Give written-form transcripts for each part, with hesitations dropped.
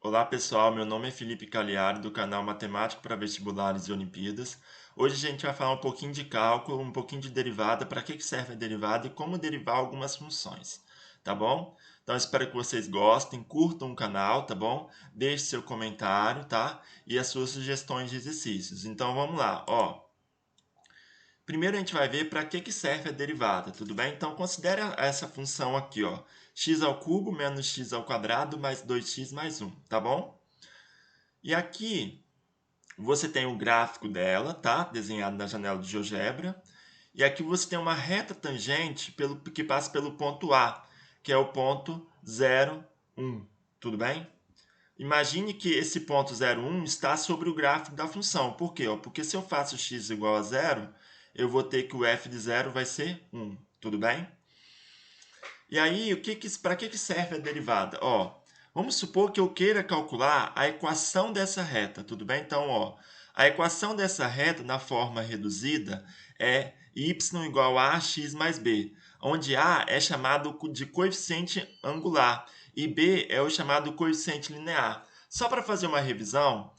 Olá pessoal, meu nome é Felipe Cagliari do canal Matemática para Vestibulares e Olimpíadas. Hoje a gente vai falar um pouquinho de cálculo, um pouquinho de derivada, para que serve a derivada e como derivar algumas funções, tá bom? Então espero que vocês gostem, curtam o canal, tá bom? Deixe seu comentário, tá? E as suas sugestões de exercícios. Então vamos lá, ó. Primeiro a gente vai ver para que serve a derivada, tudo bem? Então considere essa função aqui, ó, x ao cubo menos x ao quadrado mais 2x mais 1, tá bom? E aqui você tem o gráfico dela, tá? Desenhado na janela de GeoGebra. E aqui você tem uma reta tangente que passa pelo ponto A, que é o ponto 0, 1, tudo bem? Imagine que esse ponto 0, 1 está sobre o gráfico da função. Por quê? Porque se eu faço x igual a 0, eu vou ter que o f de 0 vai ser 1, tudo bem? E aí, para que serve a derivada? Ó, vamos supor que eu queira calcular a equação dessa reta, tudo bem? Então, ó, a equação dessa reta na forma reduzida é y igual a x mais b, onde a é chamado de coeficiente angular e b é o chamado coeficiente linear. Só para fazer uma revisão,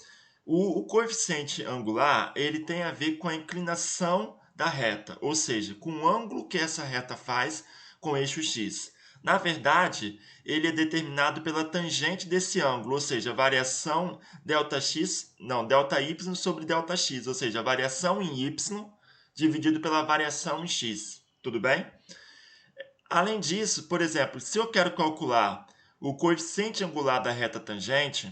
o coeficiente angular ele tem a ver com a inclinação da reta, ou seja, com o ângulo que essa reta faz com o eixo x. Na verdade, ele é determinado pela tangente desse ângulo, ou seja, a variação delta y sobre delta x, ou seja, a variação em y dividido pela variação em x. Tudo bem? Além disso, por exemplo, se eu quero calcular o coeficiente angular da reta tangente,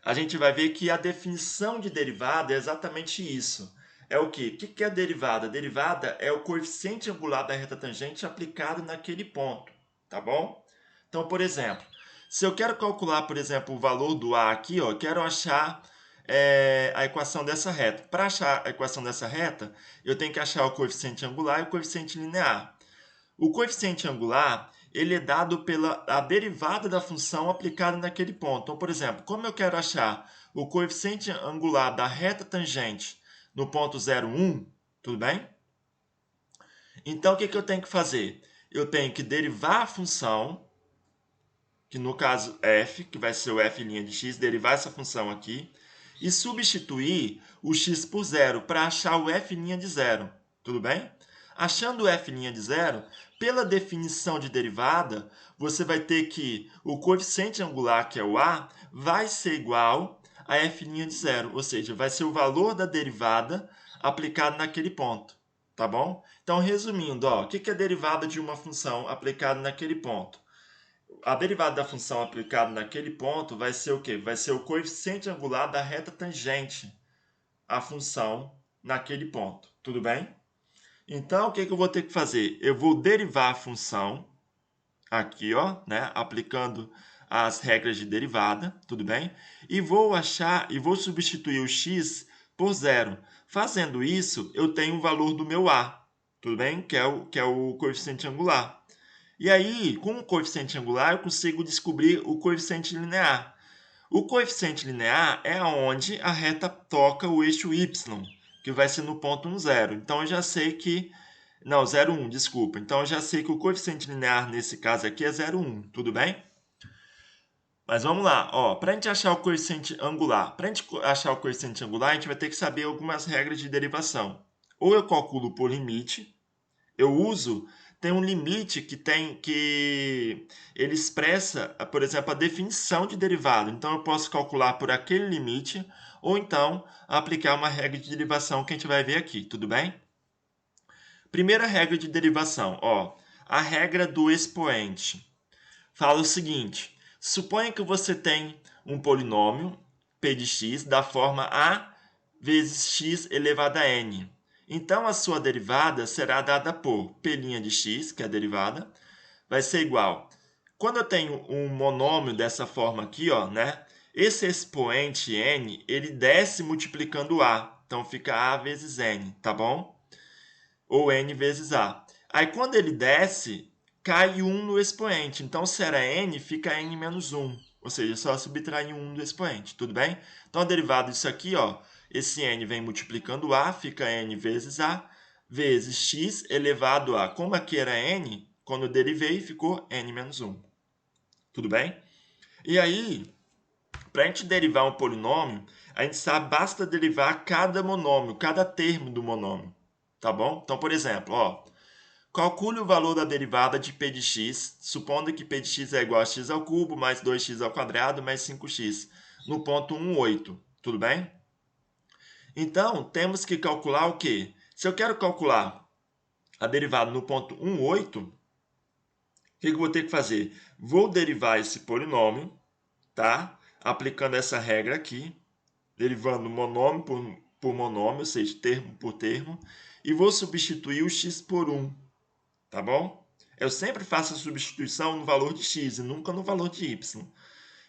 a gente vai ver que a definição de derivada é exatamente isso. É o quê? O que é a derivada? A derivada é o coeficiente angular da reta tangente aplicado naquele ponto, tá bom? Então, por exemplo, se eu quero calcular, por exemplo, o valor do A aqui, ó, eu quero achar a equação dessa reta. Para achar a equação dessa reta, eu tenho que achar o coeficiente angular e o coeficiente linear. O coeficiente angular ele é dado pela a derivada da função aplicada naquele ponto. Então, por exemplo, como eu quero achar o coeficiente angular da reta tangente no ponto 0, 1, tudo bem? Então, o que eu tenho que fazer? Eu tenho que derivar a função, que no caso f, que vai ser o f' de x, derivar essa função aqui, e substituir o x por 0 para achar o f' de 0, tudo bem? Achando o f' de 0, pela definição de derivada, você vai ter que o coeficiente angular, que é o a, vai ser igual a f' de 0, ou seja, vai ser o valor da derivada aplicado naquele ponto, tá bom? Então, resumindo, ó, o que é a derivada de uma função aplicada naquele ponto? A derivada da função aplicada naquele ponto vai ser o quê? Vai ser o coeficiente angular da reta tangente à função naquele ponto, tudo bem? Então, o que eu vou ter que fazer? Eu vou derivar a função aqui, ó, né, aplicando as regras de derivada, tudo bem? E vou substituir o x por 0. Fazendo isso, eu tenho o valor do meu a, tudo bem? Que é o coeficiente angular. E aí, com o coeficiente angular, eu consigo descobrir o coeficiente linear. O coeficiente linear é onde a reta toca o eixo y, que vai ser no ponto 1, 0. Então, eu já sei que... Não, 0, 1, desculpa. Então, eu já sei que o coeficiente linear, nesse caso aqui, é 0, 1. Tudo bem? Mas vamos lá. Para a gente achar o coeficiente angular, a gente vai ter que saber algumas regras de derivação. Ou eu calculo por limite, tem um limite que ele expressa, por exemplo, a definição de derivada. Então, eu posso calcular por aquele limite, ou então aplicar uma regra de derivação que a gente vai ver aqui, tudo bem? Primeira regra de derivação, a regra do expoente. Fala o seguinte, suponha que você tem um polinômio, p de x, da forma a vezes x elevado a n. Então, a sua derivada será dada por p' de x, que é a derivada, vai ser igual. Quando eu tenho um monômio dessa forma aqui, ó, né? Esse expoente n, ele desce multiplicando a. Então, fica a vezes n, tá bom? Ou n vezes a. Aí, quando ele desce, cai 1 no expoente. Então, se era n, fica n menos 1. Ou seja, só subtrair 1 do expoente, tudo bem? Então, a derivada disso aqui, ó, esse n vem multiplicando a, fica n vezes a, vezes x elevado a. Como aqui era n, quando eu derivei, ficou n menos 1. Tudo bem? E aí, para a gente derivar um polinômio, a gente sabe, basta derivar cada monômio, cada termo do monômio, tá bom? Então, por exemplo, ó, calcule o valor da derivada de p de x, supondo que p de x é igual a x ao cubo mais 2x ao quadrado mais 5x, no ponto 1, 8, tudo bem? Então, temos que calcular o quê? Se eu quero calcular a derivada no ponto 1, 8, o que eu vou ter que fazer? Vou derivar esse polinômio, tá? Aplicando essa regra aqui, derivando monômio por monômio, ou seja, termo por termo, e vou substituir o x por 1, tá bom? Eu sempre faço a substituição no valor de x e nunca no valor de y.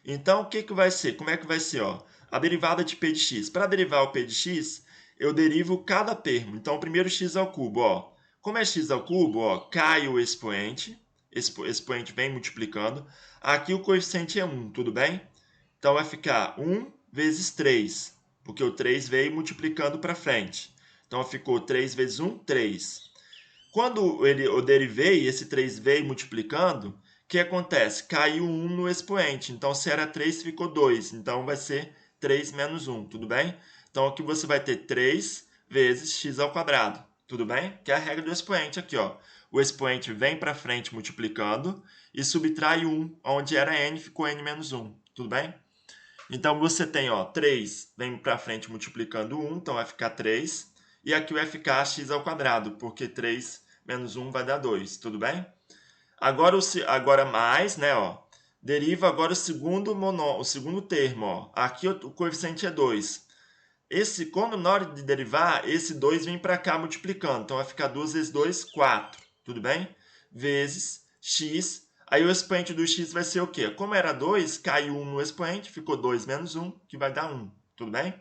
Então, o que vai ser? Como é que vai ser? Ó? A derivada de p de x. Para derivar o p de x, eu derivo cada termo. Então, primeiro x ao cubo. Ó. Como é x ao cubo, ó, cai o expoente. Expoente vem multiplicando. Aqui o coeficiente é 1, tudo bem? Então, vai ficar 1 vezes 3, porque o 3 veio multiplicando para frente. Então, ficou 3 vezes 1, 3. Quando eu derivei, esse 3 veio multiplicando, o que acontece? Caiu 1 no expoente. Então, se era 3, ficou 2. Então, vai ser 3 menos 1, tudo bem? Então, aqui você vai ter 3 vezes x ao quadrado, tudo bem? Que é a regra do expoente aqui, ó. O expoente vem para frente multiplicando e subtrai 1, onde era n, ficou n menos 1, tudo bem? Então, você tem, ó, 3 vem para frente multiplicando 1, então vai ficar 3. E aqui vai ficar x ao quadrado, porque 3 menos 1 vai dar 2, tudo bem? Agora mais, né, ó, deriva agora o segundo termo, ó. Aqui o coeficiente é 2. Quando na hora de derivar, esse 2 vem para cá multiplicando. Então, vai ficar 2 vezes 2, 4, tudo bem? Vezes x. Aí o expoente do x vai ser o quê? Como era 2, caiu 1 no expoente, ficou 2 menos 1, que vai dar 1, tudo bem?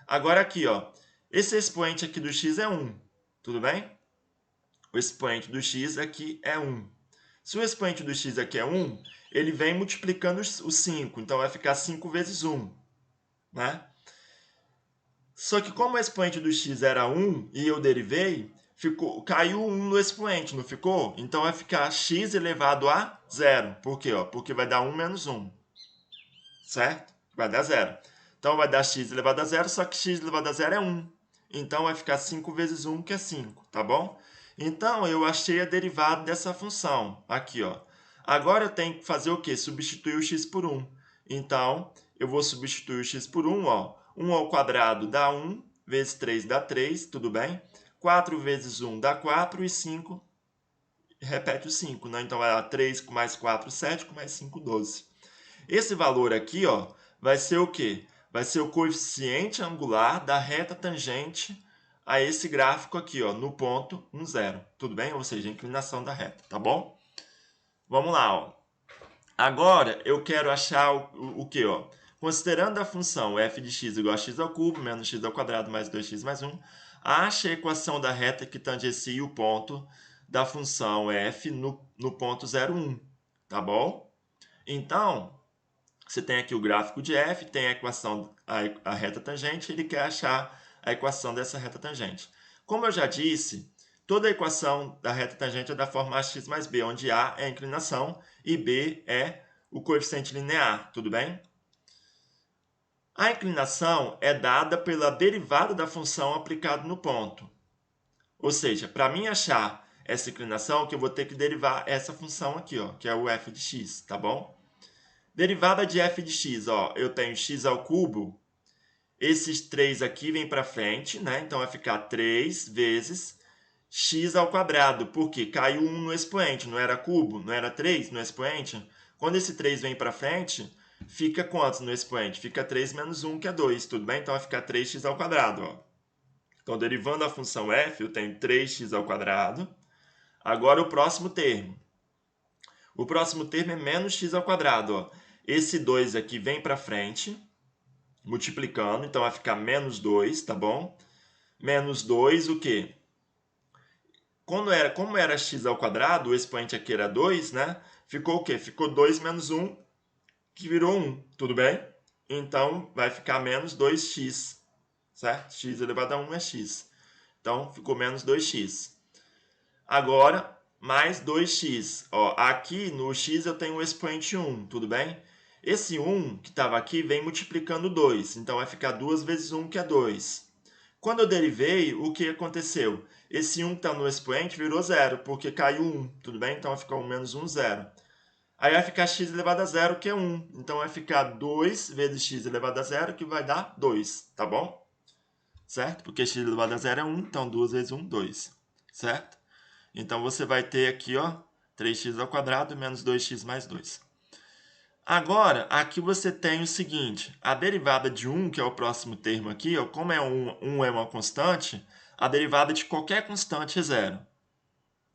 Agora aqui, ó, esse expoente aqui do x é 1, tudo bem? O expoente do x aqui é 1. Se o expoente do x aqui é 1, ele vem multiplicando o 5. Então, vai ficar 5 vezes 1. Né? Só que como o expoente do x era 1 e eu derivei, caiu 1 no expoente, não ficou? Então, vai ficar x elevado a 0. Por quê? Porque vai dar 1 menos 1. Certo? Vai dar 0. Então, vai dar x elevado a 0, só que x elevado a 0 é 1. Então, vai ficar 5 vezes 1, que é 5, tá bom? Então, eu achei a derivada dessa função. Aqui, ó. Agora, eu tenho que fazer o quê? Substituir o x por 1. Então, eu vou substituir o x por 1, ó. 1 ao quadrado dá 1, vezes 3 dá 3, tudo bem? 4 vezes 1 dá 4 e 5 repete o 5, né? Então, vai dar 3 com mais 4, 7, com mais 5, 12. Esse valor aqui, ó, vai ser o quê? Vai ser o coeficiente angular da reta tangente a esse gráfico aqui, ó, no ponto 1, 0. Tudo bem? Ou seja, a inclinação da reta, tá bom? Vamos lá, ó. Agora, eu quero achar o quê, ó? Considerando a função f de x igual a x ao cubo, menos x ao quadrado, mais 2x mais 1, ache a equação da reta que tangencia o ponto da função f no ponto 0, 1, tá bom? Então, você tem aqui o gráfico de f, tem a equação, a reta tangente, ele quer achar a equação dessa reta tangente. Como eu já disse, toda a equação da reta tangente é da forma ax mais b, onde a é a inclinação e b é o coeficiente linear, tudo bem? A inclinação é dada pela derivada da função aplicada no ponto. Ou seja, para mim achar essa inclinação, que eu vou ter que derivar essa função aqui, ó, que é o f de x, tá bom? Derivada de f de x, ó, eu tenho x ao cubo, esses 3 aqui vêm para frente, né? Então, vai ficar 3 vezes x ao quadrado, porque caiu 1 no expoente, não era cubo, não era 3 no expoente. Quando esse 3 vem para frente, fica quantos no expoente? Fica 3 menos 1, que é 2, tudo bem? Então, vai ficar 3x ao quadrado, ó. Então, derivando a função f, eu tenho 3x ao quadrado. Agora, o próximo termo. O próximo termo é menos x ao quadrado, ó. Esse 2 aqui vem para frente, multiplicando, então vai ficar menos 2, tá bom? Menos 2, o quê? Como era x ao quadrado, o expoente aqui era 2, né? Ficou o quê? Ficou 2 menos 1, que virou 1, tudo bem? Então, vai ficar menos 2x, certo? X elevado a 1 é x. Então, ficou menos 2x. Agora, mais 2x. Ó, aqui no x eu tenho o expoente 1, tudo bem? Esse 1 que estava aqui vem multiplicando 2, então vai ficar 2 vezes 1, que é 2. Quando eu derivei, o que aconteceu? Esse 1 que está no expoente virou zero, porque caiu 1, tudo bem? Então vai ficar 1 menos 1, 0. Aí vai ficar x elevado a zero, que é 1. Então vai ficar 2 vezes x elevado a zero, que vai dar 2, tá bom? Certo? Porque x elevado a zero é 1, então 2 vezes 1, 2. Certo? Então você vai ter aqui, ó, 3x ao quadrado menos 2x mais 2. Agora, aqui você tem o seguinte, a derivada de 1, que é o próximo termo aqui, ó, como é 1 é uma constante, a derivada de qualquer constante é zero.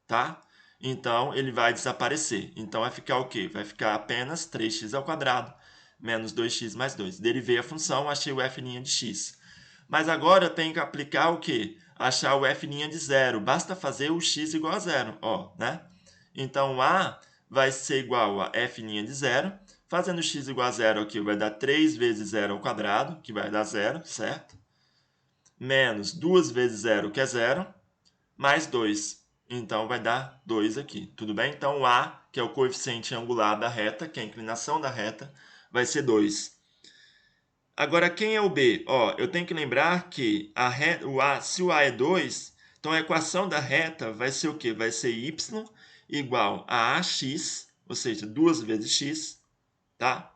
Tá? Então, ele vai desaparecer. Então, vai ficar o quê? Vai ficar apenas 3x ao quadrado menos 2x mais 2. Derivei a função, achei o f' de x. Mas agora eu tenho que aplicar o quê? Achar o f' de zero. Basta fazer o x igual a zero. Ó, né? Então, a vai ser igual a f' de zero. Fazendo x igual a zero aqui, vai dar 3 vezes zero ao quadrado, que vai dar zero, certo? Menos 2 vezes zero, que é zero, mais 2. Então, vai dar 2 aqui, tudo bem? Então, o A, que é o coeficiente angular da reta, que é a inclinação da reta, vai ser 2. Agora, quem é o B? Ó, eu tenho que lembrar que se o A é 2, então a equação da reta vai ser o quê? Vai ser y igual a AX, ou seja, 2 vezes x, tá?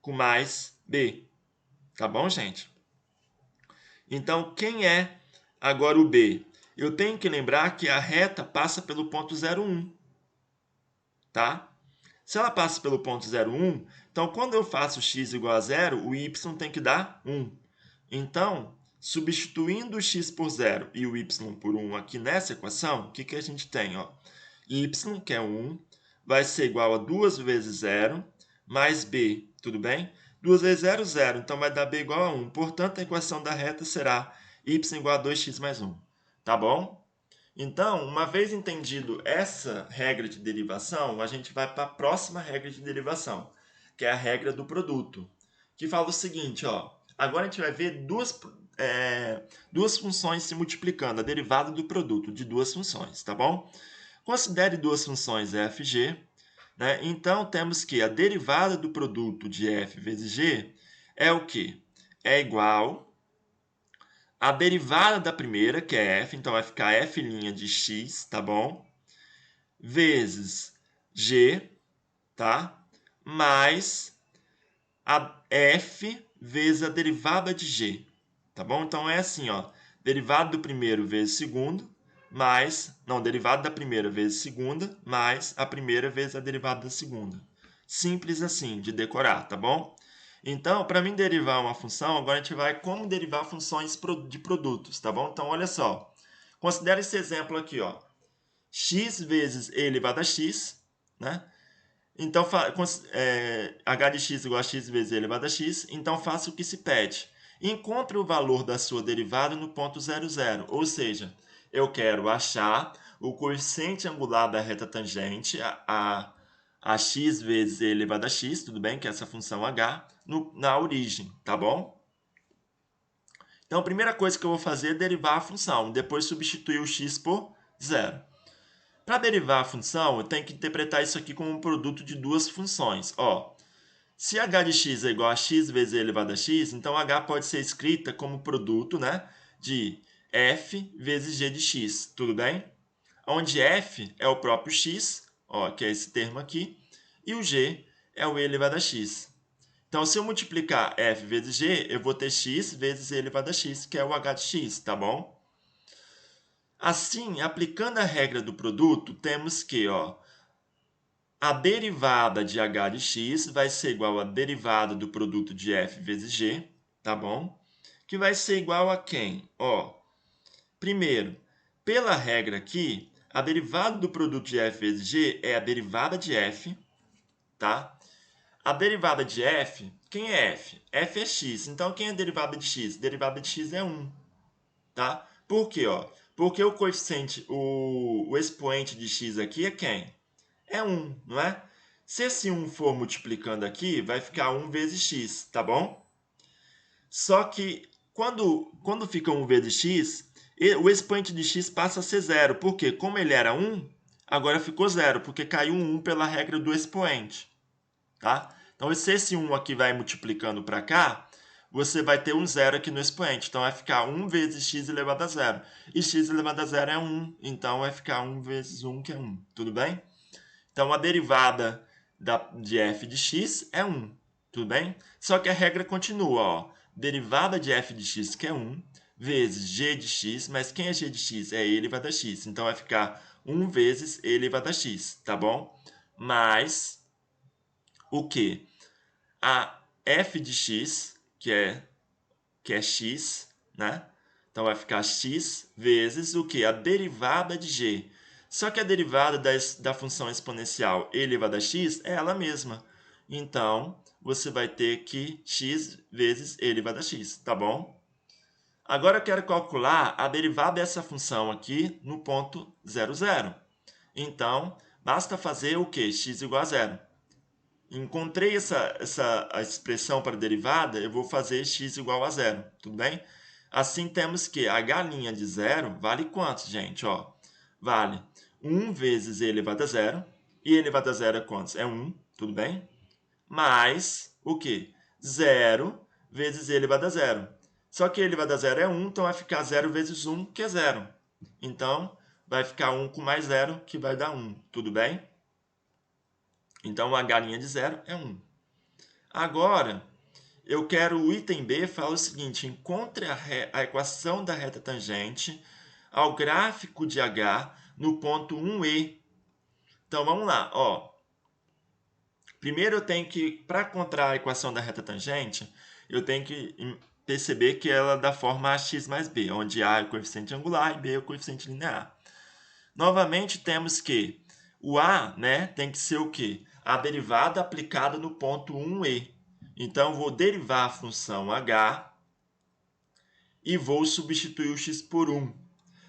Com mais B. Tá bom, gente? Então, quem é agora o B? Eu tenho que lembrar que a reta passa pelo ponto 0,1. Tá? Se ela passa pelo ponto 0,1, então quando eu faço x igual a zero, o y tem que dar 1. Então, substituindo o x por 0 e o y por 1 aqui nessa equação, o que a gente tem? Ó? Y, que é 1, vai ser igual a 2 vezes 0 mais b, tudo bem? 2 vezes 0, 0, então vai dar b igual a 1. Portanto, a equação da reta será y igual a 2x mais 1. Tá bom? Então, uma vez entendido essa regra de derivação, a gente vai para a próxima regra de derivação, que é a regra do produto, que fala o seguinte, ó, agora a gente vai ver duas funções se multiplicando, a derivada do produto de duas funções, tá bom? Considere duas funções f e g, né? Então, temos que a derivada do produto de f vezes g é o quê? É igual a derivada da primeira, que é f, então vai ficar f' de x, tá bom? Vezes g, tá? Mais a f vezes a derivada de g, tá bom? Então é assim, ó, derivada do primeiro vezes segundo, mais, não, derivada da primeira vezes segunda, mais a primeira vezes a derivada da segunda. Simples assim, de decorar, tá bom? Então, para mim derivar uma função, agora a gente vai como derivar funções de produtos, tá bom? Então, olha só. Considere esse exemplo aqui, ó. X vezes e elevado a x, né? Então, h de x igual a x vezes e elevado a x. Então, faça o que se pede. Encontre o valor da sua derivada no ponto 0, 0. Ou seja, eu quero achar o coeficiente angular da reta tangente, a x vezes e elevado a x, tudo bem? Que é essa função h, na origem, tá bom? Então, a primeira coisa que eu vou fazer é derivar a função, depois substituir o x por zero. Para derivar a função, eu tenho que interpretar isso aqui como um produto de duas funções. Ó, se h de x é igual a x vezes e elevado a x, então h pode ser escrita como produto, né, de f vezes g de x, tudo bem? Onde f é o próprio x, ó, que é esse termo aqui, e o g é o e elevado a x. Então, se eu multiplicar f vezes g, eu vou ter x vezes e elevado a x, que é o h de x, tá bom? Assim, aplicando a regra do produto, temos que, ó, a derivada de h de x vai ser igual à derivada do produto de f vezes g, tá bom? Que vai ser igual a quem? Ó, primeiro, pela regra aqui, a derivada do produto de f vezes g é a derivada de f, tá? A derivada de f, quem é f? F é x. Então, quem é a derivada de x? A derivada de x é 1, tá? Por quê? Ó? Porque o coeficiente, o expoente de x aqui é quem? É 1, não é? Se esse 1 for multiplicando aqui, vai ficar 1 vezes x, tá bom? Só que quando fica 1 vezes x, o expoente de x passa a ser 0. Por quê? Como ele era 1, agora ficou 0, porque caiu um 1 pela regra do expoente. Tá? Então, se esse 1 aqui vai multiplicando para cá, você vai ter um zero aqui no expoente. Então, vai ficar 1 vezes x elevado a zero. E x elevado a zero é 1, então vai ficar 1 vezes 1, que é 1. Tudo bem? Então, a derivada de f de x é 1. Tudo bem? Só que a regra continua, ó. Derivada de f de x, que é 1, vezes g de x, mas quem é g de x? É e elevado a x. Então, vai ficar 1 vezes e elevado a x, tá bom? Mais o quê? A f de x, que é x, né? Então, vai ficar x vezes o quê? A derivada de g. Só que a derivada da função exponencial e elevado a x é ela mesma. Então, você vai ter que x vezes e elevado a x, tá bom? Agora eu quero calcular a derivada dessa função aqui no ponto 0, 0. Então, basta fazer o quê? X igual a zero. Encontrei a expressão para a derivada, eu vou fazer x igual a zero, tudo bem? Assim, temos que h' de zero vale quanto, gente? Ó, vale 1 vezes e elevado a zero. E elevado a zero é quantos? É 1, tudo bem? Mais o quê? 0 vezes e elevado a zero. Só que e elevado a zero é 1, então vai ficar 0 vezes 1, que é 0. Então, vai ficar 1 com mais 0, que vai dar 1, tudo bem? Então, h' de zero é 1. Agora, eu quero o item B fala o seguinte: encontre a equação da reta tangente ao gráfico de H no ponto 1E. Então, vamos lá. Ó. Primeiro, eu tenho que, para encontrar a equação da reta tangente, eu tenho que perceber que ela é da forma ax mais b, onde A é o coeficiente angular e B é o coeficiente linear. Novamente, temos que o A, né, tem que ser o quê? A derivada aplicada no ponto 1E. Então, vou derivar a função h e vou substituir o x por 1.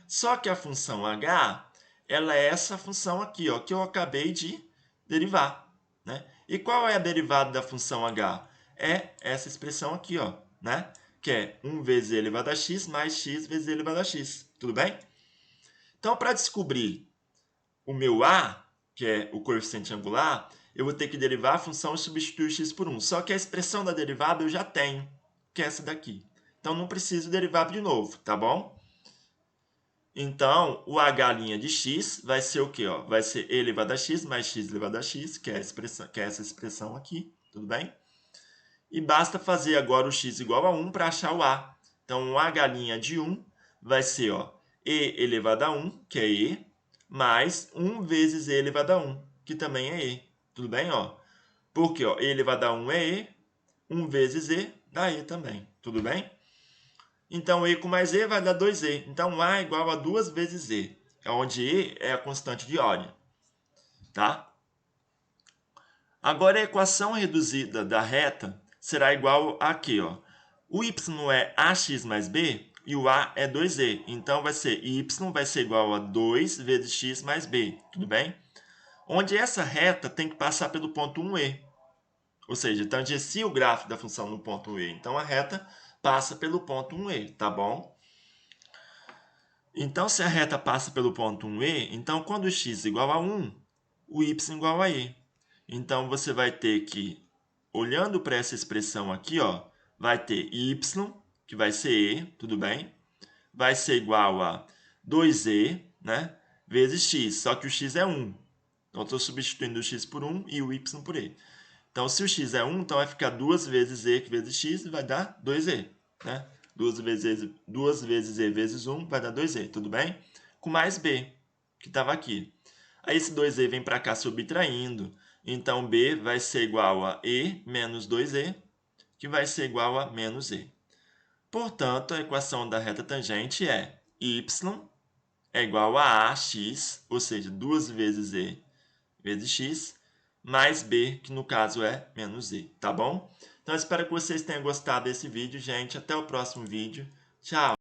Só que a função h, ela é essa função aqui, ó, que eu acabei de derivar. Né? E qual é a derivada da função h? É essa expressão aqui, ó, né? Que é 1 vezes e elevado a x mais x vezes e elevado a x. Tudo bem? Então, para descobrir o meu a, que é o coeficiente angular, eu vou ter que derivar a função e substituir x por 1. Só que a expressão da derivada eu já tenho, que é essa daqui. Então, não preciso derivar de novo, tá bom? Então, o h' de x vai ser o quê? Ó? Vai ser e elevado a x mais x elevado a x, que é essa expressão aqui, tudo bem? E basta fazer agora o x igual a 1 para achar o a. Então, o h' de 1 vai ser ó, e elevado a 1, que é e, mais 1 vezes e elevado a 1, que também é e. Tudo bem? Ó? Porque ó, e elevado a 1 é e, 1 vezes e dá e também. Tudo bem? Então, e com mais e vai dar 2e. Então, a é igual a 2 vezes e, onde e é a constante de ordem. Tá? Agora, a equação reduzida da reta será igual a aqui. Ó. O y é ax mais b e o a é 2e. Então, vai ser y vai ser igual a 2 vezes x mais b. Tudo bem? Onde essa reta tem que passar pelo ponto 1e. Ou seja, tangencia o gráfico da função no ponto 1e. Então, a reta passa pelo ponto 1e, tá bom? Então, se a reta passa pelo ponto 1e, então quando x igual a 1, o y igual a e. Então, você vai ter que, olhando para essa expressão aqui, ó, vai ter y, que vai ser e, tudo bem? Vai ser igual a 2e, né? Vezes x, só que o x é 1. Então, estou substituindo o x por 1 e o y por e. Então, se o x é 1, então vai ficar 2 vezes e vezes x e vai dar 2e, né? 2 vezes e vezes 1 vai dar 2e, tudo bem? Com mais b, que estava aqui. Aí esse 2e vem para cá subtraindo. Então, b vai ser igual a e menos 2e, que vai ser igual a menos e. Portanto, a equação da reta tangente é y é igual a ax, ou seja, 2 vezes e vezes x, mais b, que no caso é menos e, tá bom? Então, espero que vocês tenham gostado desse vídeo, gente. Até o próximo vídeo. Tchau!